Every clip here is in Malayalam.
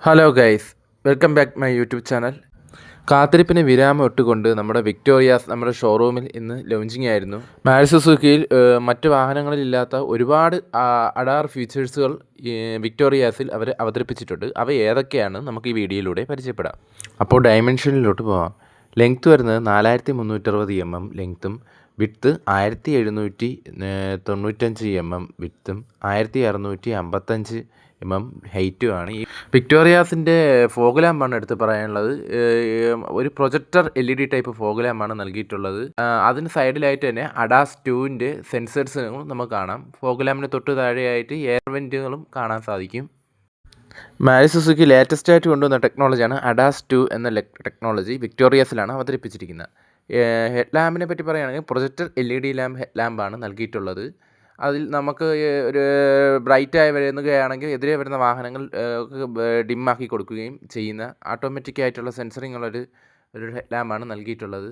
Hello guys, welcome back my YouTube channel. കാത്തിരിപ്പിന് വിരാമം ഇട്ടുകൊണ്ട് നമ്മുടെ വിക്ടോറിയാസ് നമ്മുടെ ഷോറൂമിൽ ഇന്ന് ലോഞ്ചിങ് ആയിരുന്നു. മാരുതി സുസുക്കിയിൽ മറ്റ് വാഹനങ്ങളിലില്ലാത്ത ഒരുപാട് അഡാർ ഫീച്ചേഴ്സുകൾ വിക്ടോറിയാസിൽ അവർ അവതരിപ്പിച്ചിട്ടുണ്ട്. അവ ഏതൊക്കെയാണ് നമുക്ക് ഈ വീഡിയോയിലൂടെ പരിചയപ്പെടാം. അപ്പോൾ ഡയമെൻഷനിലോട്ട് പോകാം. ലെങ്ത്ത് വരുന്നത് 4360 ലെങ്ത്തും വിഡ്ത്ത് 1795 വിഡ്ത്തും 1655 ഹൈറ്റുമാണ്. ഈ വിക്ടോറിയാസിൻ്റെ ഫോഗ് ലാമ്പാണ് എടുത്ത് പറയാനുള്ളത്. ഒരു പ്രൊജക്ടർ LED ടൈപ്പ് ഫോഗ് ലാമ്പാണ് നൽകിയിട്ടുള്ളത്. അതിന് സൈഡിലായിട്ട് തന്നെ അഡാസ് 2ൻ്റെ സെൻസേഴ്സുകളും നമുക്ക് കാണാം. ഫോഗ് ലാമ്പിന് തൊട്ട് താഴെയായിട്ട് എയർ വെൻറ്റുകളും കാണാൻ സാധിക്കും. മാരുതി സുസുക്കി ലേറ്റസ്റ്റ് ആയിട്ട് കൊണ്ടുവന്ന ടെക്നോളജിയാണ് അഡാസ് 2 എന്ന ടെക്നോളജി വിക്ടോറിയാസിലാണ് അവതരിപ്പിച്ചിരിക്കുന്നത്. ഹെഡ് ലാമ്പിനെ പറ്റി പറയുകയാണെങ്കിൽ പ്രൊജക്ടർ LED ഹെഡ് ലാമ്പാണ് നൽകിയിട്ടുള്ളത്. അതിൽ നമുക്ക് ഒരു ബ്രൈറ്റായി വരുകയാണെങ്കിൽ എതിരെ വരുന്ന വാഹനങ്ങൾ ഡിമ്മാക്കി കൊടുക്കുകയും ചെയ്യുന്ന ഓട്ടോമാറ്റിക് ആയിട്ടുള്ള സെൻസറിങ് ഉള്ളൊരു ഹെഡ് ലാമ്പാണ് നൽകിയിട്ടുള്ളത്.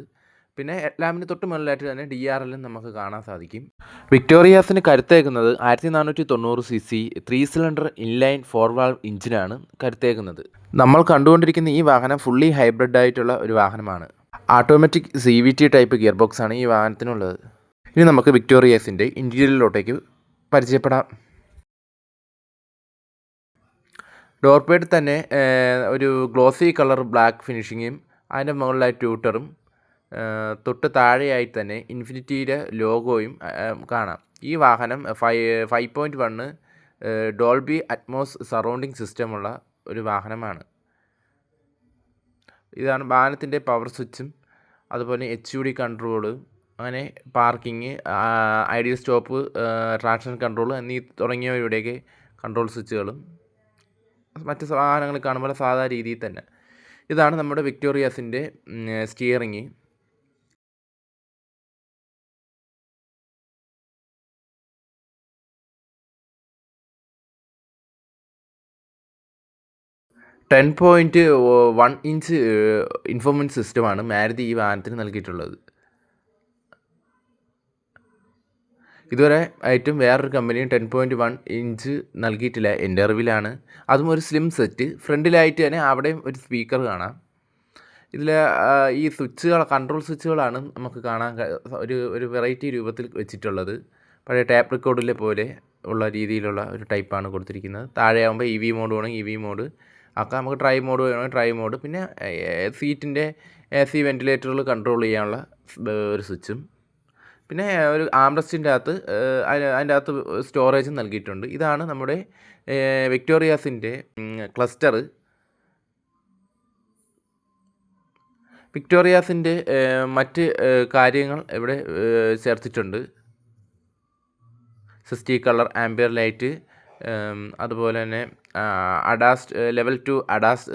പിന്നെ ഹെഡ് ലാമ്പിന് തൊട്ട് മുകളിലായിട്ട് തന്നെ DRLും നമുക്ക് കാണാൻ സാധിക്കും. വിക്ടോറിയാസിന് കരുത്തേക്കുന്നത് 1490 cc 3 സിലിണ്ടർ ഇൻലൈൻ 4 വാൾവ് എഞ്ചിനാണ് കരുത്തേക്കുന്നത്. നമ്മൾ കണ്ടുകൊണ്ടിരിക്കുന്ന ഈ വാഹനം ഫുള്ളി ഹൈബ്രിഡ് ആയിട്ടുള്ള ഒരു വാഹനമാണ്. Automatic CVT type gear box ആണ് ഈ വാഹനത്തിനുള്ളത്. ഇനി നമുക്ക് വിക്ടോറിയാസിൻ്റെ ഇൻറ്റീരിയറിലോട്ടേക്ക് പരിചയപ്പെടാം. ഡോർ പേഡ് തന്നെ ഒരു ഗ്ലോസി കളർ ബ്ലാക്ക് ഫിനിഷിങ്ങും അതിൻ്റെ മുകളിലായി ട്യൂട്ടറും തൊട്ട് താഴെയായി തന്നെ ഇൻഫിനിറ്റിയുടെ ലോഗോയും കാണാം. ഈ വാഹനം 5.1 ഡോൾബി അറ്റ്മോസ് സറൗണ്ടിങ് സിസ്റ്റമുള്ള ഒരു വാഹനമാണ്. ഇതാണ് വാഹനത്തിൻ്റെ പവർ സ്വിച്ചും അതുപോലെ HUD കൺട്രോള്, അങ്ങനെ parking, ideal stop, traction control എന്നീ തുടങ്ങിയവയുടെയൊക്കെ കൺട്രോൾ സ്വിച്ചുകളും മറ്റ് വാഹനങ്ങൾ കാണുമ്പോൾ സാധാ രീതിയിൽ തന്നെ. ഇതാണ് നമ്മുടെ വിക്ടോറിയാസിൻ്റെ സ്റ്റിയറിങ്. $10.1 ഇഞ്ച് ഇൻഫോർമെൻറ്റ് സിസ്റ്റമാണ് മാരുതി ഈ വാഹനത്തിന് നൽകിയിട്ടുള്ളത്. ഇതുവരെ ആയിട്ടും വേറൊരു കമ്പനിയും 10.1 ഇഞ്ച് നൽകിയിട്ടില്ല. എൻ്റെ അറിവിലാണ്. അതും ഒരു സ്ലിം സെറ്റ്. ഫ്രണ്ടിലായിട്ട് തന്നെ അവിടെയും ഒരു സ്പീക്കർ കാണാം. ഇതിൽ ഈ കൺട്രോൾ സ്വിച്ചുകളാണ് നമുക്ക് കാണാൻ ഒരു വെറൈറ്റി രൂപത്തിൽ വെച്ചിട്ടുള്ളത്. പഴയ ടാപ്പ് റെക്കോർഡിലെ പോലെ ഉള്ള രീതിയിലുള്ള ഒരു ടൈപ്പാണ് കൊടുത്തിരിക്കുന്നത്. താഴെയാകുമ്പോൾ EV മോഡ് വേണമെങ്കിൽ EV മോഡ് ആക്കാം, നമുക്ക് ഡ്രൈവ് മോഡ് വേണമെങ്കിൽ ഡ്രൈവ് മോഡ്, പിന്നെ സീറ്റിൻ്റെ AC വെൻറ്റിലേറ്ററുകൾ കൺട്രോൾ ചെയ്യാനുള്ള ഒരു സ്വിച്ചും, പിന്നെ ഒരു ആംറസ്റ്റിൻ്റെ അകത്ത് അതിൻ്റെ അകത്ത് സ്റ്റോറേജും നൽകിയിട്ടുണ്ട്. ഇതാണ് നമ്മുടെ വിക്ടോറിയാസിൻ്റെ ക്ലസ്റ്റർ. വിക്ടോറിയാസിൻ്റെ മറ്റ് കാര്യങ്ങൾ ഇവിടെ ചേർത്തിട്ടുണ്ട്. 60 കളർ ആംബിയർ ലൈറ്റ്, അതുപോലെ തന്നെ അഡാസ് ലെവൽ 2 അഡാസ്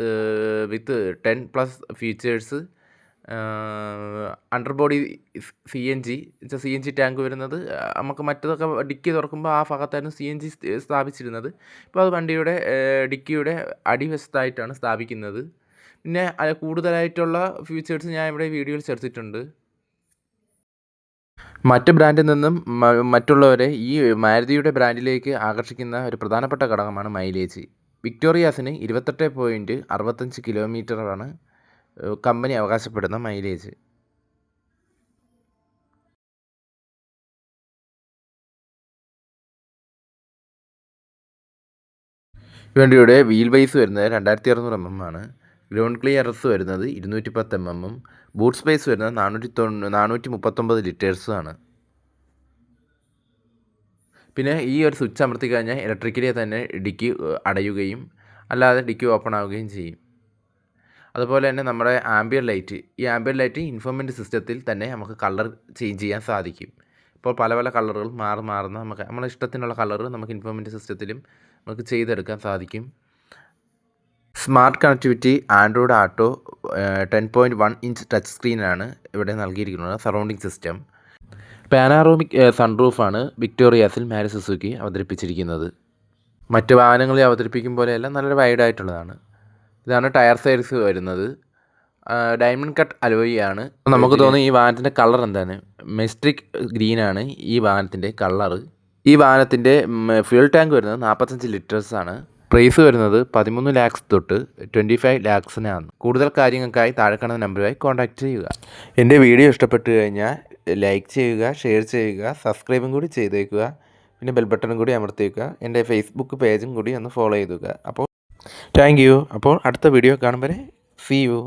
വിത്ത് 10+ ഫീച്ചേഴ്സ്, അണ്ടർബോഡി CNG ടാങ്ക് വരുന്നത്. നമുക്ക് മറ്റതൊക്കെ ഡിക്കി തുറക്കുമ്പോൾ ആ ഭാഗത്തായിരുന്നു CNG സ്ഥാപിച്ചിരുന്നത്. ഇപ്പോൾ അത് വണ്ടിയുടെ ഡിക്കിയുടെ അടിവശത്തായിട്ടാണ് സ്ഥാപിക്കുന്നത്. പിന്നെ കൂടുതലായിട്ടുള്ള ഫീച്ചേഴ്സ് ഞാൻ ഇവിടെ വീഡിയോയിൽ ചേർത്തിട്ടുണ്ട്. മറ്റ് ബ്രാൻഡിൽ നിന്നും മറ്റുള്ളവരെ ഈ മാരുതിയുടെ ബ്രാൻഡിലേക്ക് ആകർഷിക്കുന്ന ഒരു പ്രധാനപ്പെട്ട ഘടകമാണ് മൈലേജ്. വിക്ടോറിയാസിന് 28.65 കിലോമീറ്ററാണ് കമ്പനി അവകാശപ്പെടുന്ന മൈലേജ്. വണ്ടിയുടെ വീൽ ബേസ് വരുന്നത് 2600 mm ആണ്. ഗ്രൗണ്ട് ക്ലിയറൻസ് വരുന്നത് 210 mm. ബൂട്ട് സ്പേസ് വരുന്നത് 439 ലിറ്റേഴ്സുമാണ്. പിന്നെ ഈ ഒരു സ്വിച്ച് അമർത്തി കഴിഞ്ഞാൽ ഇലക്ട്രിക്കലി തന്നെ ഡിക്കി അടയുകയും അല്ലാതെ ഡിക്കി ഓപ്പൺ ആവുകയും ചെയ്യും. അതുപോലെ തന്നെ നമ്മുടെ ആംബിയർ ലൈറ്റ്, ഈ ആംബിയർ ലൈറ്റ് ഇൻഫോർമെൻറ്റ് സിസ്റ്റത്തിൽ തന്നെ നമുക്ക് കളർ ചേഞ്ച് ചെയ്യാൻ സാധിക്കും. ഇപ്പോൾ പല പല കളറുകൾ മാറുന്ന നമ്മുടെ ഇഷ്ടത്തിനുള്ള കളർ നമുക്ക് ഇൻഫോർമെൻറ്റ് സിസ്റ്റത്തിലും നമുക്ക് ചെയ്തെടുക്കാൻ സാധിക്കും. സ്മാർട്ട് കണക്ടിവിറ്റി, ആൻഡ്രോയിഡ് ആട്ടോ, 10.1 ഇഞ്ച് ടച്ച് സ്ക്രീനാണ് ഇവിടെ നൽകിയിരിക്കുന്നത്. സറൗണ്ടിങ് സിസ്റ്റം, പാനാറോമിക് സൺറൂഫാണ് വിക്ടോറിയാസിൽ മാരുതി സുസുക്കി അവതരിപ്പിച്ചിരിക്കുന്നത്. മറ്റ് വാഹനങ്ങളിൽ അവതരിപ്പിക്കും പോലെയല്ല, നല്ലൊരു വൈഡായിട്ടുള്ളതാണ്. ഇതാണ് ടയർ സൈസ് വരുന്നത്. ഡയമണ്ട് കട്ട് അലോയി ആണ്. നമുക്ക് തോന്നും ഈ വാഹനത്തിൻ്റെ കളർ എന്താണ്, മെസ്ട്രിക് ഗ്രീനാണ് ഈ വാഹനത്തിൻ്റെ കളറ്. ഈ വാഹനത്തിൻ്റെ ഫ്യൂൽ ടാങ്ക് വരുന്നത് 45 ലിറ്റേഴ്സാണ്. പ്രൈസ് വരുന്നത് 13 ലാക്സ് തൊട്ട് 25 ലാക്സിനാണ്. കൂടുതൽ കാര്യങ്ങൾക്കായി താഴെ കാണുന്ന നമ്പറുമായി കോൺടാക്റ്റ് ചെയ്യുക. എൻ്റെ വീഡിയോ ഇഷ്ടപ്പെട്ടു കഴിഞ്ഞാൽ ലൈക്ക് ചെയ്യുക, ഷെയർ ചെയ്യുക, സബ്സ്ക്രൈബും കൂടി ചെയ്തേക്കുക. പിന്നെ ബെൽ ബട്ടണും കൂടി അമർത്തിയേക്കുക. എൻ്റെ ഫേസ്ബുക്ക് പേജും കൂടി ഒന്ന് ഫോളോ ചെയ്തേക്കുക. അപ്പോൾ താങ്ക് യു. അപ്പോൾ അടുത്ത വീഡിയോ കാണും വരെ സീ യു.